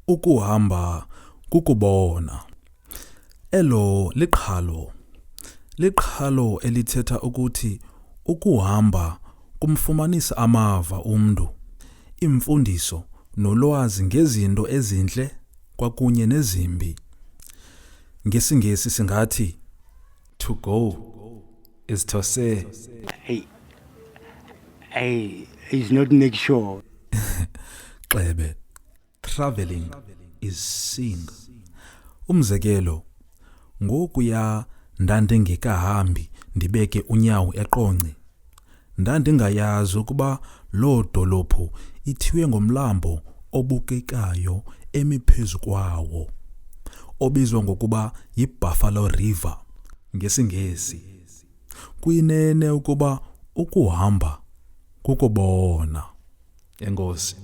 Ukuhamba kukubona. Elo liqhalo. Liqhalo elithetha ukuthi ukuhamba kumfumanisa amava umntu, imfundiso nolwazi ngezinto ezintle kwakunye nezimbi. NgesiNgesi singathi to go is to say. He's not make sure. Xebe, traveling is seeing. Umzekelo, ngokuya ndandingekahambi ndibeke unyawo eqonce, ndandingayazi ukuba loo dolophu ithiwe ngomlambo obukekayo emi phezu kwawo, obizwa ngokuba yiBuffalo River ngesiNgesi. Kuyinene ukuba ukuhamba kukubona. Enkosi.